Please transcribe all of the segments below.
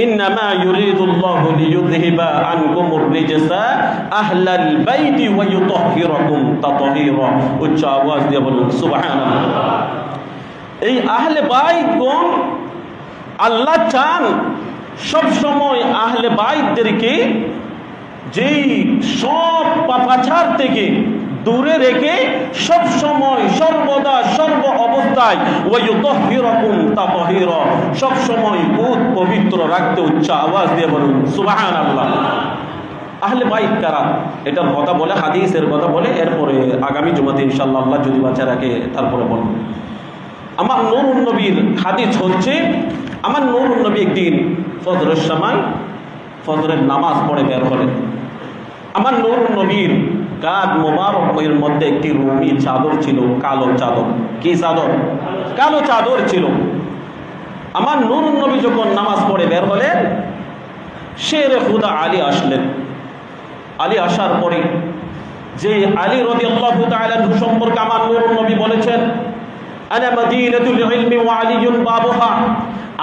ইন্নামা ইউরিদুল্লাহু লিইয়ুযহিবা আনকুমুর রিজসা আহলাল বাইতি ওয়া ইউতাহহিরাকুম তাতহীরা। উচ্চ আওয়াজ দিয়ে বলুন সুবহানাল্লাহ। এই আহলে বাইতগণ আল্লাহ চান সব সময় আহলে বাইতদেরকে যেই সব পাপাচার থেকে দূরে রেখে সব সময় সর্বদা সর্ব অবস্থায় ওয়ায়ুতাহহিরাকুম তাতহীরা, সব সময় পবিত্র রাখতে। উচ্চ আওয়াজ দিয়ে বলুন সুবহানাল্লাহ। আহলে বাইত কারা এটার কথা বলে, হাদিসের কথা বলে, এরপরে আগামী জুমাতে ইনশাআল্লাহ আল্লাহ যদি বাঁচা রাখে তারপরে বলবো। আমার নূরুন নবীর হাদিস হচ্ছে, আমার নূরুন নবী একদিন ফজরের সময় ফজরের নামাজ পড়ে বের হলেন। আমার নূরুন নবীর কাঁধ মোবারকের মধ্যে একটি রুমি চাদর ছিল, কালো চাদর। কি চাদর? কালো চাদর ছিল। আমার নূরুন নবী যখন নামাজ পড়ে বের হলেন, শেরে খুদা আলী আসলেন। আলী আসার পরে যে আলী রাদিয়াল্লাহু তাআলা সম্পর্কে আমার নূরুন নবী বলেছেন, আনা মাদিনাতুল ইলমি ওয়া আলিয়ুন বাবুহা,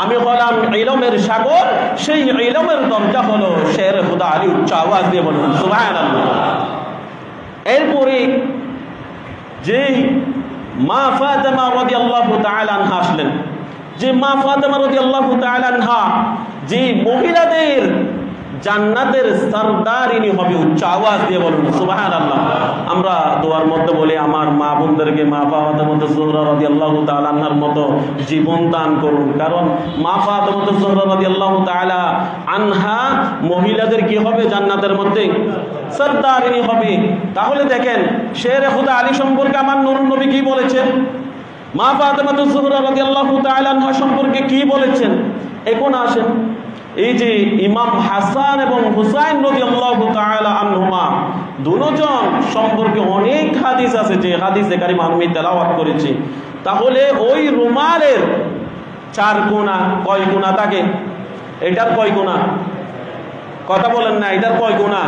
আমি হলাম ইলমের সাগর, সেই ইলমের দরজা হলো শেরে খুদা আলী। উচ্চ আওয়াজ দিয়ে বলুন সুবহানাল্লাহ। এরপরে যেই মা ফাতেমা রাদিয়াল্লাহু তাআলা আনহা আসলেন, যে মা ফাতেমা রাদিয়াল্লাহু তাআলা আনহা যে মহিলাদের জান্নাতের সরদারিনী হবে। উচ্চ আওয়াজ দিয়ে বলুন সুবহানাল্লাহ। আমরা দোয়ার মধ্যে বলি, আমার মা বোনদেরকে মা ফাতেমা জোহরা রাদিয়াল্লাহু তাআলা আনহার মতো জীবন দান করুন, কারণ মা ফাতেমা জোহরা রাদিয়াল্লাহু তাআলা আনহা মহিলাদের কি হবে? জান্নাতের মধ্যে সরদারিনী হবে। তাহলে দেখেন শেরে খুদা আলী সম্পর্কে আমার নূরুন নবী কি বলেছেন, মা ফাতেমা জোহরা রাদিয়াল্লাহু তাআলা আনহা সম্পর্কে কি বলেছেন। এখন আসেন, এই যে ইমাম হাসান এবং হুসাইন রাদিয়াল্লাহু তাআলা আনহুমা দুজন সম্পর্কে অনেক হাদিস আছে, যে হাদিসে কারিমা আমি তেলাওয়াত করেছি। তাহলে ওই রুমালের চার কোনা, কয় কোনা থাকে? এটার কয় কোনা? কথা বলেন না, এটার কয় কোনা?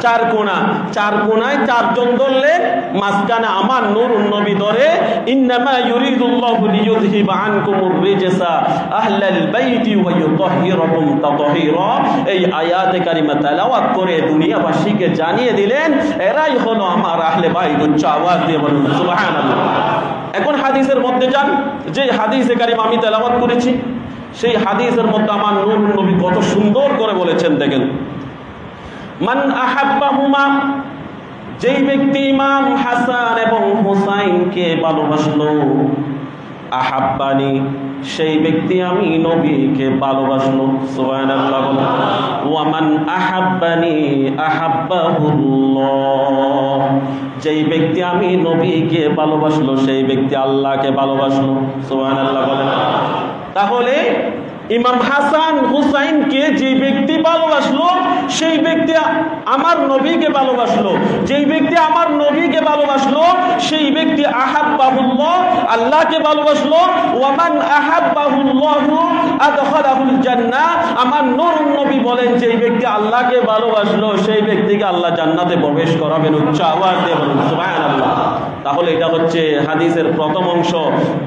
চার কোনা। চার কোনায় চারজন ধরলেন, মাঝখানে আমার নূরুন নবী ধরে ইন্নামা ইউরিদুল্লাহু লিইয়ুযহিবা আনকুমুর রিজসা আহলাল বাইতি ওয়া ইউতাহহিরাকুম তাতহীরা। এই আয়াতে কারিমা তেলাওয়াত করে দুনিয়াবাসীকে জানিয়ে দিলেন এরাই হলো আমার আহলে বাইত। উচ্চ আওয়াজ দিয়ে বলুন সুবহানাল্লাহ। এখন হাদিসের মধ্যে যান, যে হাদিসে কারিমা আমি তেলাওয়াত করেছি, সেই হাদিসের মধ্যে আমার নূরুন নবী কত সুন্দর করে বলেছেন দেখেন, মান আহাব্বাহুমা, যেই ব্যক্তি ইমাম হাসান এবং হুসাইনকে ভালোবাসলো, আহাব্বানি, সেই ব্যক্তি আমি নবীকে ভালোবাসলো। সুবহানাল্লাহ। ওয়া মান আহাব্বানি আহাব্বাহুল্লাহ, যেই ব্যক্তি আমি নবীকে ভালোবাসলো সেই ব্যক্তি আল্লাহকে ভালোবাসলো। সুবহানাল্লাহ বলেন। তাহলে ইমাম হাসান হুসাইনকে যে ব্যক্তি ভালোবাসলো সেই ব্যক্তি আমার নবীকে ভালোবাসলো, যেই ব্যক্তি আমার নবীকে ভালোবাসলো সেই ব্যক্তি আহাব্বাহুল্লাহ, আল্লাহকে ভালোবাসলো। ওয়ামান আহাব্বাহুল্লাহু আদখালাহুল জান্নাহ, আমার নূরুন নবী বলেন যেই ব্যক্তি আল্লাহকে ভালোবাসলো সেই ব্যক্তিকে আল্লাহ জান্নাতে প্রবেশ করাবেন। উচ্চ আওয়াজ দিয়ে বলুন সুবহানাল্লাহ। তাহলে এটা হচ্ছে হাদিসের প্রথম অংশ।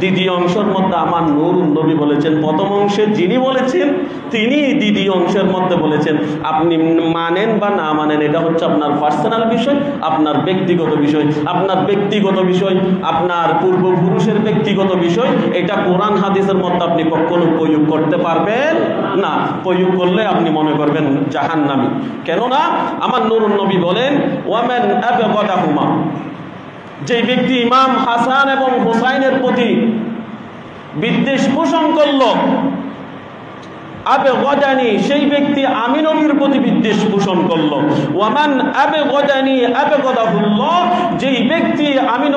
দ্বিতীয় অংশের মধ্যে আমার নূরুন নবী বলেছেন, প্রথম অংশে যিনি বলেছেন তিনি দ্বিতীয় অংশের মধ্যে বলেছেন। আপনি মানেন বা না মানেন এটা হচ্ছে আপনার পার্সোনাল বিষয়, আপনার ব্যক্তিগত বিষয়, আপনার ব্যক্তিগত বিষয়, আপনার পূর্বপুরুষের ব্যক্তিগত বিষয়। এটা কোরআন হাদিসের মধ্যে আপনি কখনো প্রয়োগ করতে পারবেন না। প্রয়োগ করলে আপনি মনে করবেন জাহান্নামী। কেননা আমার নূরুন নবী বলেন ওয়ামান আবগাদাহুমা, যে ব্যক্তি ইমাম হাসান এবং হুসাইনের প্রতি বিদ্বেষ পোষণ করল, আবগাদানি, সেই ব্যক্তি আমি নবীর প্রতি বিদ্বেষ পোষণ করল। ওয়ামান আবগাদানি আবগাদাহুল্লাহ, যেই ব্যক্তি আমি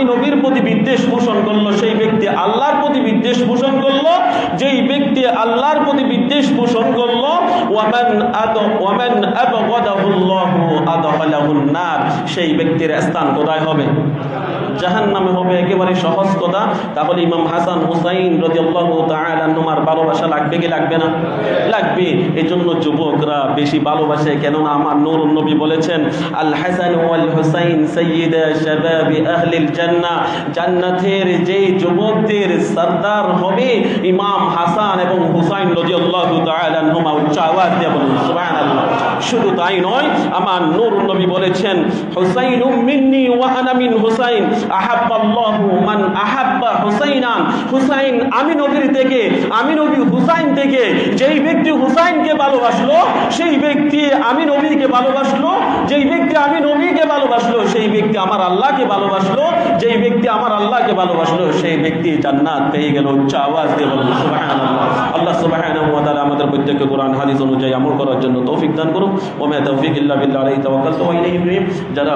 নবীর প্রতি বিদ্বেষ পোষণ করলো সেই ব্যক্তি আল্লাহর প্রতি বিদ্বেষ পোষণ করলো, যেই ব্যক্তি আল্লাহর প্রতি বিদ্বেষ পোষণ করলো ওয়ামান আবগাদাহুল্লাহু আদখালাহুন নার, সেই ব্যক্তির স্থান কোথায় হবে? জাহান্নামে হবে একেবারে সহজ কথা। তাহলে ইমাম হাসান হুসাইন রাদিয়াল্লাহু তাআলা আনহুমার ভালোবাসা লাগবে কি লাগবে না? লাগবে। এজন্য যুবকরা বেশি ভালোবাসে, কেননা আমার নূরুন নবী বলেছেন আল হাসান ওয়াল হুসাইন সাইয়্যিদা শাবাবি আহলিল জান্নাহ, জান্নাতের যে যুবকদের সরদার হবে ইমাম হাসান এবং হুসাইন রাদিয়াল্লাহু তাআলা আনহুমা। উচ্চ আওয়াজ দিয়ে বলুন সুবহানাল্লাহ। শুধু তাই নয়, আমার নূরুন নবী বলেছেন হুসাইনুম মিন্নি ওয়া আনা মিন হুসাইন আহাব্বাল্লাহু মান আহাব্বা হুসাইনান। হুসাইন আমি নবীর থেকে, আমি নবী হুসাইন থেকে, যেই ব্যক্তি হুসাইনকে ভালোবাসলো সেই ব্যক্তি আমি নবীকে ভালোবাসলো, যেই ব্যক্তি আমি নবীকে ভালোবাসলো সেই ব্যক্তি আমার আল্লাহকে ভালোবাসলো, যেই ব্যক্তি আমার আল্লাহকে ভালোবাসলো সেই ব্যক্তি জান্নাত পেয়ে গেল। উচ্চ আওয়াজ দিয়ে বলুন সুবহানাল্লাহ। আল্লাহ সুবহানাহু ওয়া তাআলা আমাদের প্রত্যেককে কোরআন হাদিস অনুযায়ী আমল করার জন্য তৌফিক দান করুন। ওয়া মা তাওফীক ইল্লা বিল্লাহ, আলাইহি তাওয়াক্কালতু ওয়া ইলাইহি উনীব। যারা